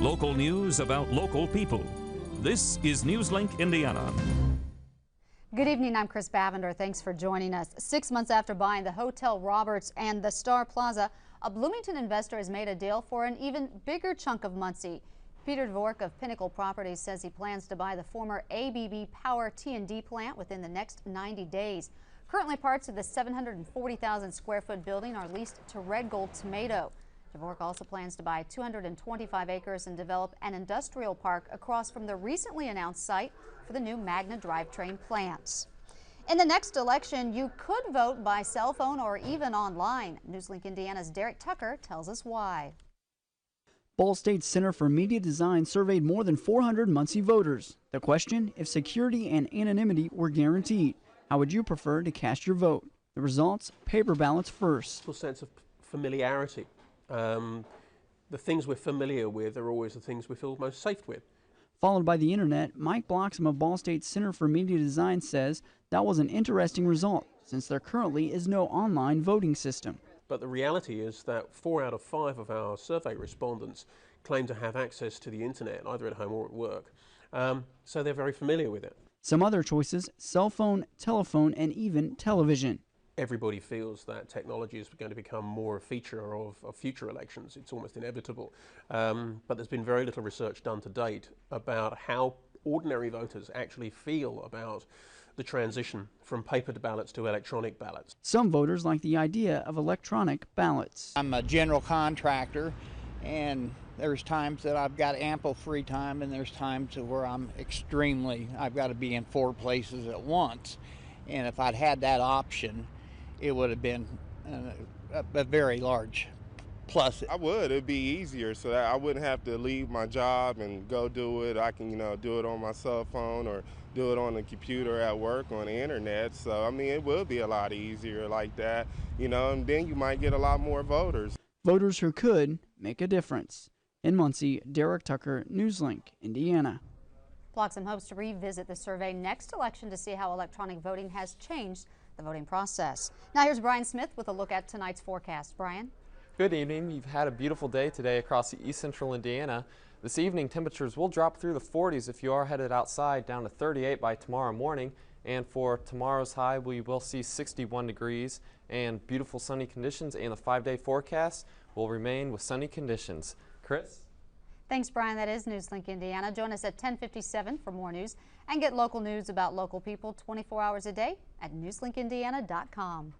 Local news about local people. This is Newslink, Indiana. Good evening, I'm Chris Bavender. Thanks for joining us. 6 months after buying the Hotel Roberts and the Star Plaza, a Bloomington investor has made a deal for an even bigger chunk of Muncie. Peter Dvork of Pinnacle Properties says he plans to buy the former ABB Power T&D plant within the next 90 days. Currently, parts of the 740,000 square foot building are leased to Red Gold Tomato. Dvork also plans to buy 225 acres and develop an industrial park across from the recently announced site for the new Magna drivetrain plant. In the next election, you could vote by cell phone or even online. Newslink Indiana's Derek Tucker tells us why. Ball State's Center for Media Design surveyed more than 400 Muncie voters. The question, if security and anonymity were guaranteed, how would you prefer to cast your vote? The results, paper ballots first. A sense of familiarity. The things we're familiar with are always the things we feel most safe with. Followed by the internet, Mike Bloxham of Ball State's Center for Media Design says that was an interesting result, since there currently is no online voting system. But the reality is that 4 out of 5 of our survey respondents claim to have access to the internet, either at home or at work. So they're very familiar with it. Some other choices, cell phone, telephone, and even television. Everybody feels that technology is going to become more a feature of future elections. It's almost inevitable. But there's been very little research done to date about how ordinary voters actually feel about the transition from paper ballots to electronic ballots. Some voters like the idea of electronic ballots. I'm a general contractor, and there's times that I've got ample free time, and there's times where I've got to be in 4 places at once. And if I'd had that option, it would have been a very large plus. It'd be easier, so that I wouldn't have to leave my job and go do it. I can, do it on my cell phone or do it on the computer at work, on the internet. So, it will be a lot easier like that, and then you might get a lot more voters. Voters who could make a difference. In Muncie, Derek Tucker, Newslink, Indiana. Bloxham hopes to revisit the survey next election to see how electronic voting has changed the voting process. Now here's Brian Smith with a look at tonight's forecast. Brian? Good evening. You've had a beautiful day today across East Central Indiana. This evening, temperatures will drop through the 40s if you are headed outside, down to 38 by tomorrow morning. And for tomorrow's high, we will see 61 degrees and beautiful sunny conditions, and the 5-day forecast will remain with sunny conditions. Chris? Thanks, Brian. That is Newslink Indiana. Join us at 10:57 for more news and get local news about local people 24 hours a day at newslinkindiana.com.